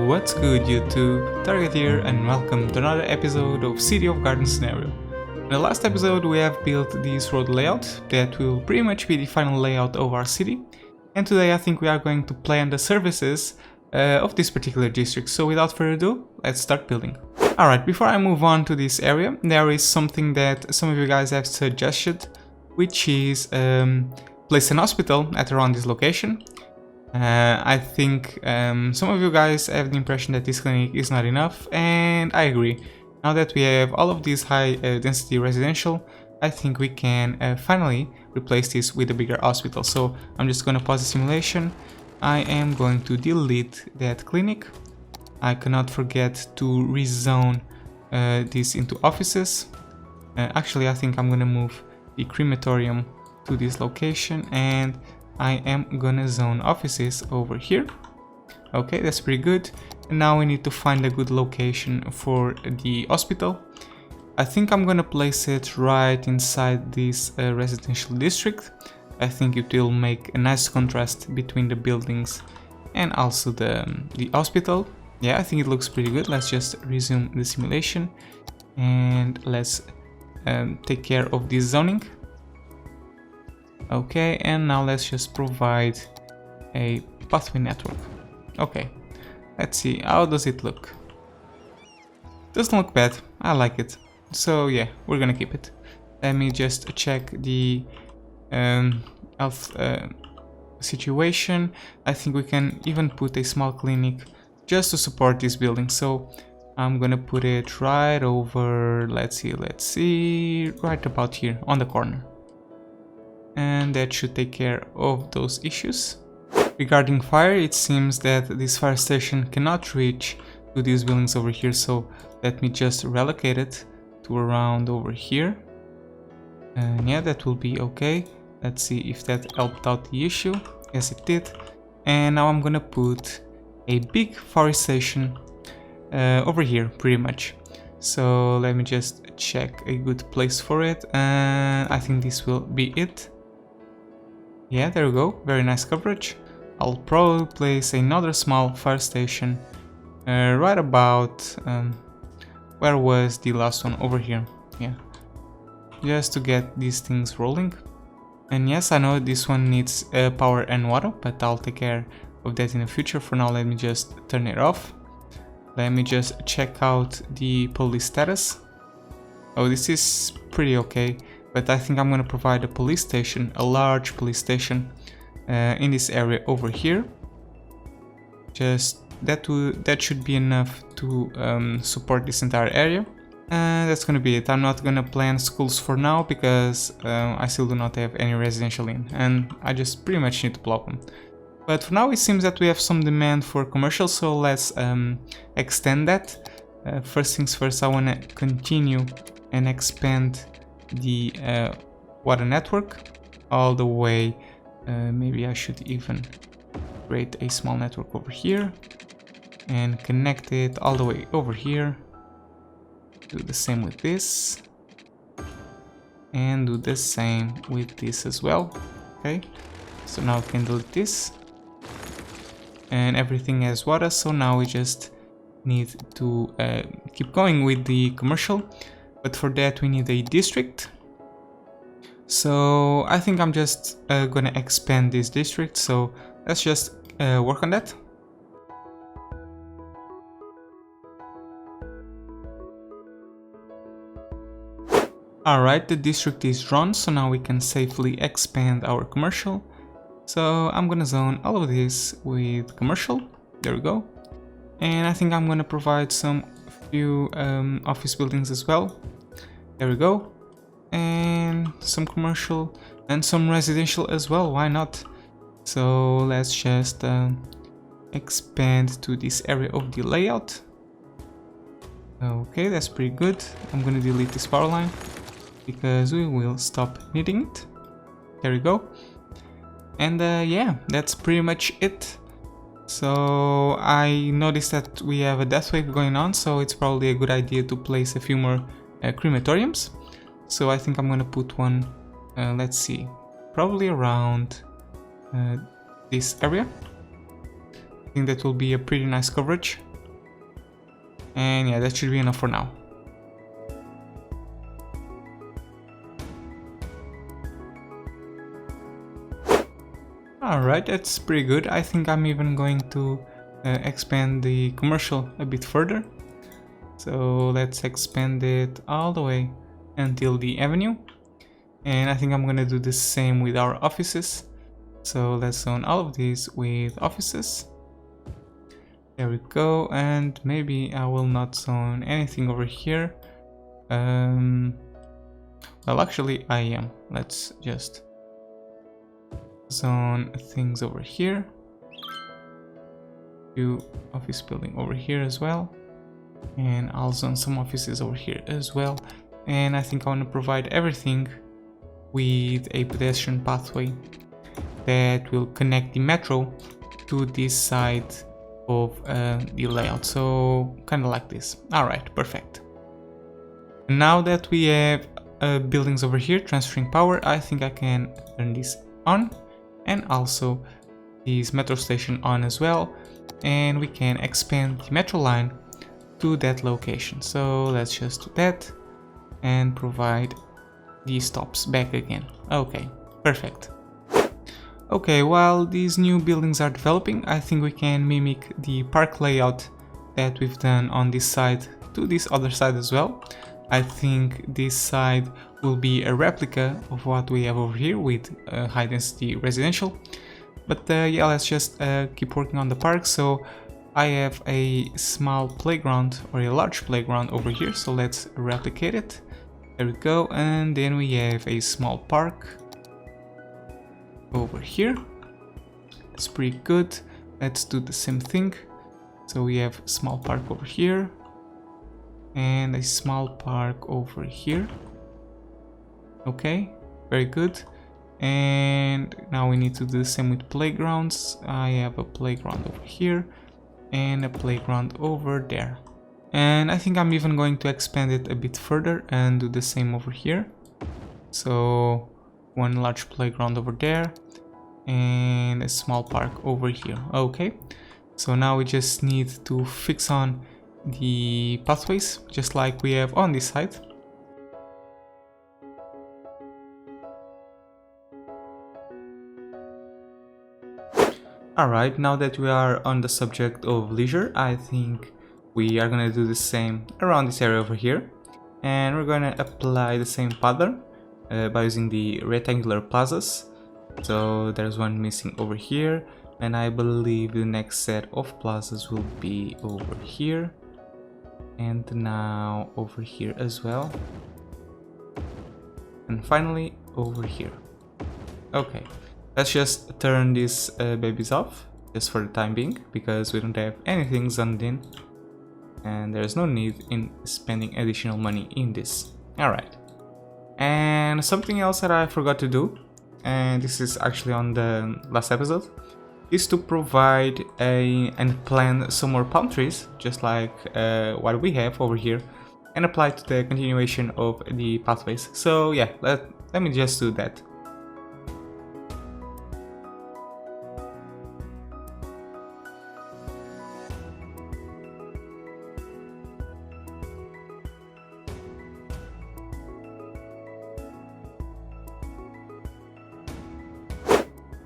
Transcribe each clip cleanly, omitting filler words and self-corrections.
What's good YouTube, Target here and welcome to another episode of City of Gardens scenario. In the last episode we have built this road layout that will pretty much be the final layout of our city, and today I think we are going to plan the services of this particular district, so without further ado, let's start building. Alright, before I move on to this area, there is something that some of you guys have suggested, which is place an hospital at around this location. I think some of you guys have the impression that this clinic is not enough, and I agree. Now that we have all of these high density residential, I think we can finally replace this with a bigger hospital. So I'm just going to pause the simulation. I am going to delete that clinic. I cannot forget to rezone this into offices. Actually, I think I'm going to move the crematorium to this location, and I am gonna zone offices over here. Okay, that's pretty good. And now we need to find a good location for the hospital. I think I'm gonna place it right inside this residential district. I think it will make a nice contrast between the buildings and also the hospital. Yeah, I think it looks pretty good. Let's just resume the simulation and let's take care of this zoning. Okay, and now let's just provide a pathway network. Okay, let's see, how does it look? Doesn't look bad, I like it. So yeah, we're gonna keep it. Let me just check the health situation. I think we can even put a small clinic just to support this building. So I'm gonna put it right over, let's see, right about here on the corner. And that should take care of those issues. Regarding fire, it seems that this fire station cannot reach to these buildings over here, so let me just relocate it to around over here. And yeah, that will be okay. Let's see if that helped out the issue. Yes, it did. And now I'm gonna put a big fire station over here, pretty much. So let me just check a good place for it, and I think this will be it. Yeah, there we go, very nice coverage. I'll probably place another small fire station right about where was the last one, over here. Yeah, just to get these things rolling. And yes, I know this one needs power and water, but I'll take care of that in the future. For now, let me just turn it off. Let me just check out the police status. Oh, this is pretty okay. But I think I'm gonna provide a police station, a large police station in this area over here. Just that should be enough to support this entire area. And that's gonna be it. I'm not gonna plan schools for now because I still do not have any residential in, and I just pretty much need to plop them. But for now it seems that we have some demand for commercial, so let's extend that. First things first, I wanna continue and expand the water network all the way. Maybe I should even create a small network over here and connect it all the way over here. Do the same with this and do the same with this as well. Okay, so now we can delete this and everything has water, so now we just need to keep going with the commercial. But for that we need a district. So I think I'm just gonna expand this district, so let's just work on that. Alright, the district is drawn, so now we can safely expand our commercial. So I'm gonna zone all of this with commercial. There we go. And I think I'm gonna provide some few office buildings as well. There we go. And some commercial and some residential as well, why not? So let's just expand to this area of the layout. Okay, that's pretty good. I'm gonna delete this power line because we will stop needing it. There we go. And yeah, that's pretty much it. So I noticed that we have a death wave going on, so it's probably a good idea to place a few more crematoriums. So I think I'm gonna put one, let's see, probably around this area. I think that will be a pretty nice coverage. And yeah, that should be enough for now. Alright, that's pretty good. I think I'm even going to expand the commercial a bit further. So let's expand it all the way until the avenue. And I think I'm gonna do the same with our offices. So let's zone all of these with offices. There we go, and maybe I will not zone anything over here. Well, actually I am. Let's just zone things over here. Do office building over here as well. And I'll zone some offices over here as well. And I think I want to provide everything with a pedestrian pathway that will connect the metro to this side of the layout, so kind of like this. Alright, perfect. Now that we have buildings over here transferring power, I think I can turn this on, and also this metro station on as well, and we can expand the metro line to that location. So let's just do that and provide these stops back again. Okay, perfect. Okay, while these new buildings are developing, I think we can mimic the park layout that we've done on this side to this other side as well. I think this side will be a replica of what we have over here with high density residential. But yeah, let's just keep working on the park. So I have a small playground or a large playground over here, so let's replicate it. There we go, and then we have a small park over here. It's pretty good. Let's do the same thing. So we have a small park over here and a small park over here. Okay, very good. And now we need to do the same with playgrounds. I have a playground over here and a playground over there. And I think I'm even going to expand it a bit further and do the same over here. So one large playground over there and a small park over here. Okay, so now we just need to fix on the pathways just like we have on this side. Alright, now that we are on the subject of leisure, I think we are gonna do the same around this area over here, and we're gonna apply the same pattern by using the rectangular plazas. So there's one missing over here, and I believe the next set of plazas will be over here and now over here as well, and finally over here. Okay, let's just turn these babies off just for the time being, because we don't have anything zoned in and there's no need in spending additional money in this. Alright, and something else that I forgot to do, and this is actually on the last episode, is to provide and plant some more palm trees, just like what we have over here, and apply to the continuation of the pathways. So yeah, let me just do that.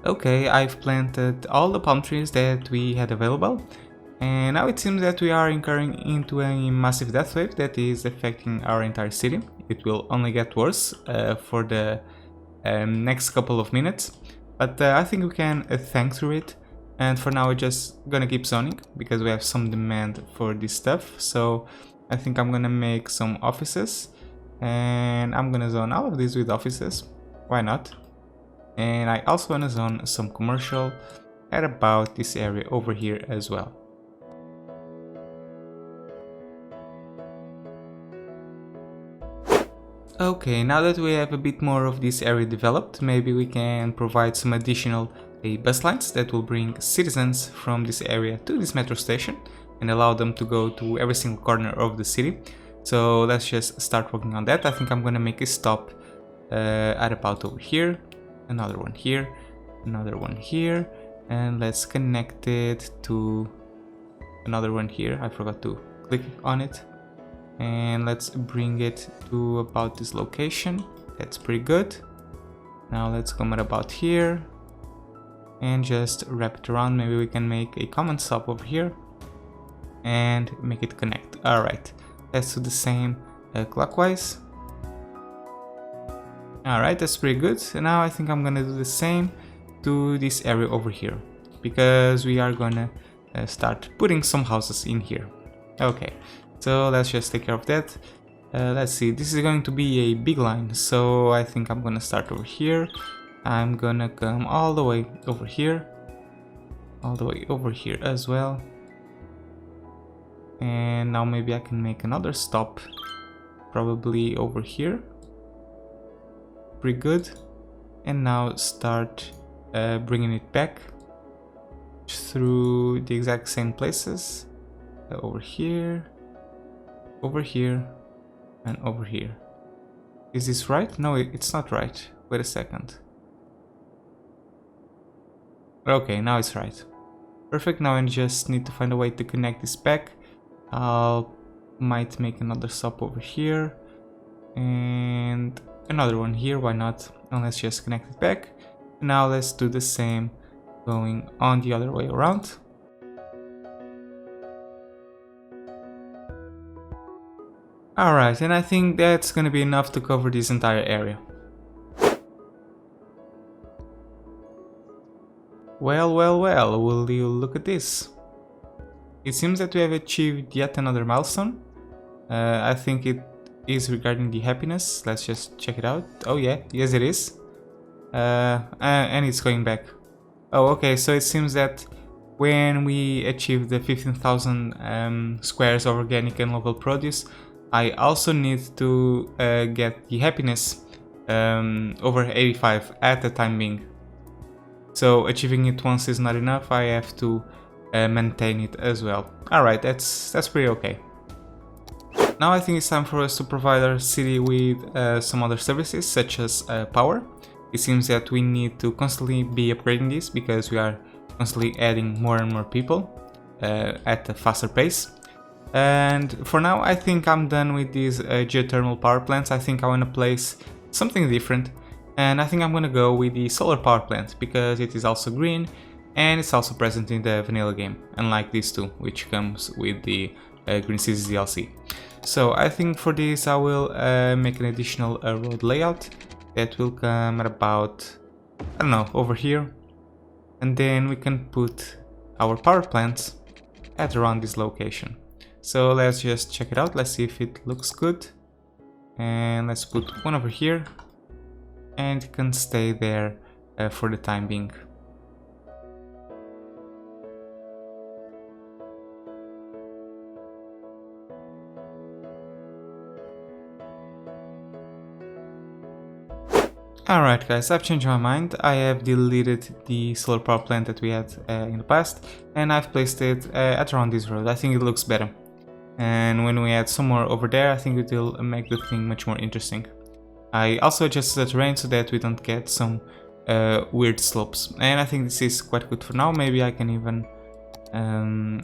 Okay, I've planted all the palm trees that we had available, and now it seems that we are incurring into a massive death wave that is affecting our entire city. It will only get worse for the next couple of minutes, but I think we can thank through it, and for now we're just gonna keep zoning because we have some demand for this stuff. So I think I'm gonna make some offices, and I'm gonna zone all of these with offices, why not? And I also want to zone some commercial at about this area over here as well. Okay, now that we have a bit more of this area developed, maybe we can provide some additional bus lines that will bring citizens from this area to this metro station and allow them to go to every single corner of the city. So let's just start working on that. I think I'm gonna make a stop at about over here. Another one here, another one here, and let's connect it to another one here. I forgot to click on it, and let's bring it to about this location. That's pretty good. Now let's come at about here and just wrap it around. Maybe we can make a common stop over here and make it connect. Alright, let's do the same clockwise. Alright, that's pretty good. And now I think I'm gonna do the same to this area over here, because we are gonna start putting some houses in here. Okay, so let's just take care of that. Let's see, this is going to be a big line, so I think I'm gonna start over here. I'm gonna come all the way over here, all the way over here as well. And now maybe I can make another stop, probably over here. Pretty good. And now start bringing it back through the exact same places. Over here, and over here. Is this right? No, it's not right. Wait a second. Okay, now it's right. Perfect, now I just need to find a way to connect this back. Might make another stop over here. And another one here, why not? And let's just connect it back. Now let's do the same going on the other way around. Alright, and I think that's gonna be enough to cover this entire area. Well, will you look at this? It seems that we have achieved yet another milestone. I think it is regarding the happiness. Let's just check it out. Oh yeah, yes it is. And it's going back. Oh, okay, so it seems that when we achieve the 15,000 squares of organic and local produce, I also need to get the happiness over 85 at the time being. So achieving it once is not enough, I have to maintain it as well. Alright, that's pretty okay. Now I think it's time for us to provide our city with some other services, such as power. It seems that we need to constantly be upgrading this, because we are constantly adding more and more people at a faster pace. And for now I think I'm done with these geothermal power plants. I think I want to place something different, and I think I'm gonna go with the solar power plant, because it is also green and it's also present in the vanilla game, unlike these two, which comes with the Green Cities DLC. So I think for this I will make an additional road layout that will come at about, I don't know, over here, and then we can put our power plants at around this location. So let's just check it out, let's see if it looks good. And let's put one over here, and it can stay there for the time being. Alright guys, I've changed my mind. I have deleted the solar power plant that we had in the past, and I've placed it at around this road. I think it looks better. And when we add some more over there, I think it will make the thing much more interesting. I also adjusted the terrain so that we don't get some weird slopes. And I think this is quite good for now. Maybe I can even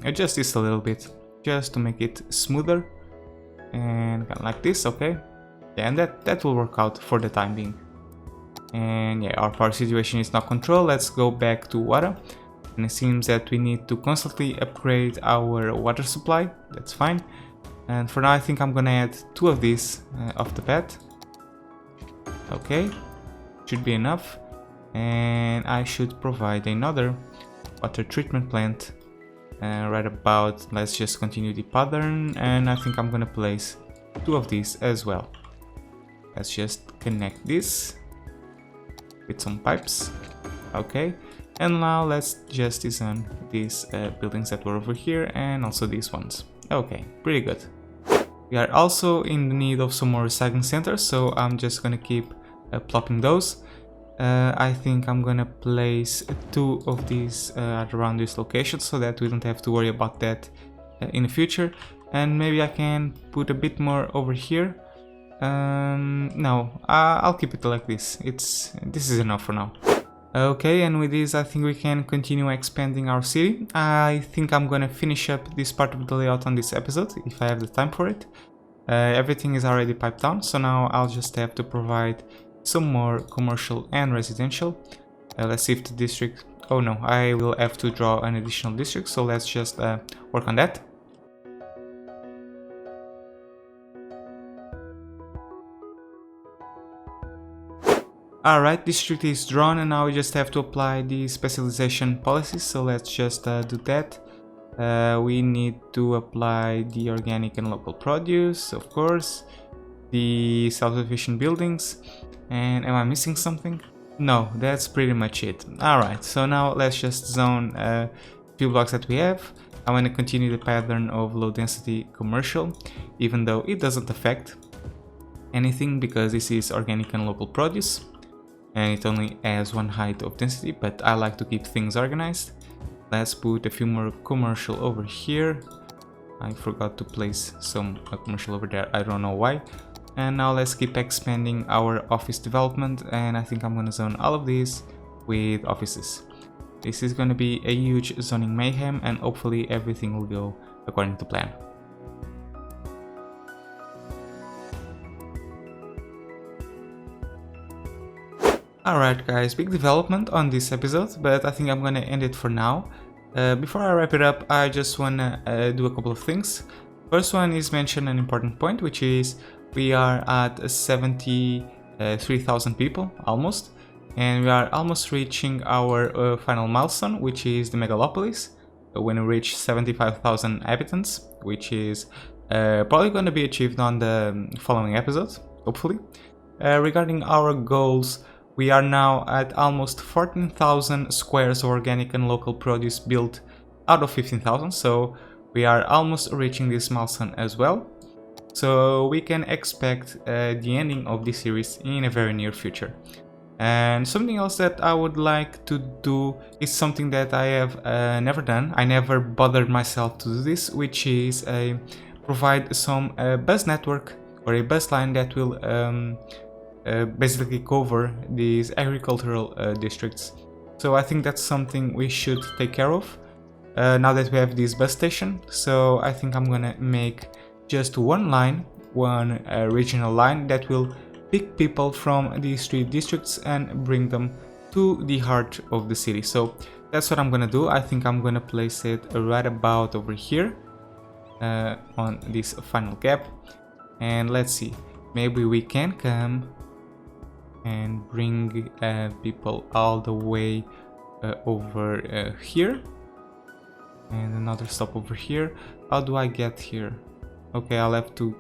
adjust this a little bit, just to make it smoother. And kind of like this, okay. Yeah, and that will work out for the time being. And yeah, our power situation is now controlled. Let's go back to water. And it seems that we need to constantly upgrade our water supply. That's fine. And for now I think I'm gonna add 2 of these off the bat. Okay, should be enough. And I should provide another water treatment plant right about, let's just continue the pattern, and I think I'm gonna place 2 of these as well. Let's just connect this with some pipes. Okay, and now let's just design these buildings that were over here, and also these ones. Okay, pretty good. We are also in the need of some more recycling centers, so I'm just gonna keep plopping those. I think I'm gonna place 2 of these around this location, so that we don't have to worry about that in the future. And maybe I can put a bit more over here. No, I'll keep it like this. This is enough for now. Okay, and with this I think we can continue expanding our city. I think I'm gonna finish up this part of the layout on this episode, if I have the time for it. Everything is already piped down, so now I'll just have to provide some more commercial and residential. Let's see if the district... Oh no, I will have to draw an additional district, so let's just work on that. Alright, district is drawn and now we just have to apply the specialization policies, so let's just do that. We need to apply the organic and local produce, of course, the self-sufficient buildings, and am I missing something? No, that's pretty much it. Alright, so now let's just zone a few blocks that we have. I want to continue the pattern of low density commercial, even though it doesn't affect anything because this is organic and local produce. And it only has one height of density, but I like to keep things organized. Let's put a few more commercial over here. I forgot to place some commercial over there, I don't know why. And now let's keep expanding our office development, and I think I'm gonna zone all of these with offices. This is gonna be a huge zoning mayhem, and hopefully everything will go according to plan. Alright guys, big development on this episode, but I think I'm gonna end it for now. Before I wrap it up, I just wanna do a couple of things. First one is mention an important point, which is we are at 73,000 people, almost. And we are almost reaching our final milestone, which is the megalopolis. When we reach 75,000 inhabitants, which is probably gonna be achieved on the following episodes, hopefully. Regarding our goals, we are now at almost 14,000 squares of organic and local produce built out of 15,000, so we are almost reaching this milestone as well. So we can expect the ending of this series in a very near future. And something else that I would like to do is something that I have never done. I never bothered myself to do this, which is provide some bus network or a bus line that will basically cover these agricultural districts. So I think that's something we should take care of now that we have this bus station. So I think I'm gonna make just one line, one regional line that will pick people from these three districts and bring them to the heart of the city. So that's what I'm gonna do. I think I'm gonna place it right about over here on this final gap. And let's see, maybe we can come and bring people all the way over here, and another stop over here. How do I get here? Okay, I'll have to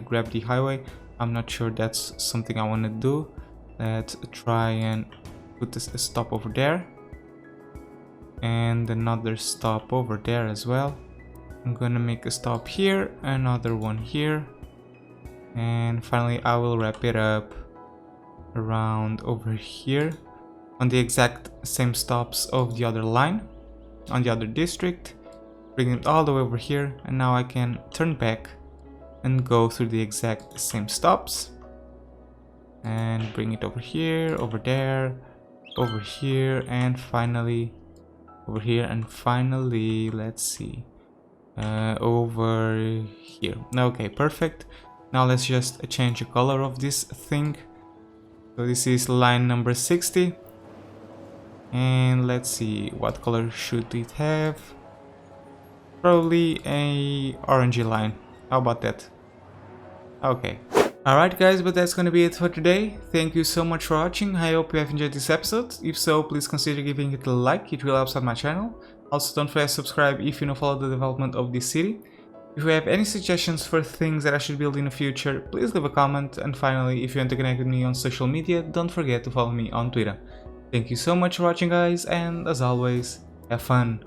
grab the highway. I'm not sure that's something I want to do. Let's try and put this a stop over there and another stop over there as well. I'm gonna make a stop here, another one here, and finally I will wrap it up around over here on the exact same stops of the other line on the other district, bring it all the way over here, and now I can turn back and go through the exact same stops and bring it over here, over there, over here, and finally over here, and finally let's see, over here. Okay, perfect. Now let's just change the color of this thing. So this is line number 60, and let's see, what color should it have? Probably a orangey line. How about that? Okay. Alright guys, but that's gonna be it for today. Thank you so much for watching. I hope you have enjoyed this episode. If so, please consider giving it a like, it really helps out my channel. Also, don't forget to subscribe if you want to follow the development of this city. If you have any suggestions for things that I should build in the future, please leave a comment. And finally, if you want to connect with me on social media, don't forget to follow me on Twitter. Thank you so much for watching guys, and as always, have fun.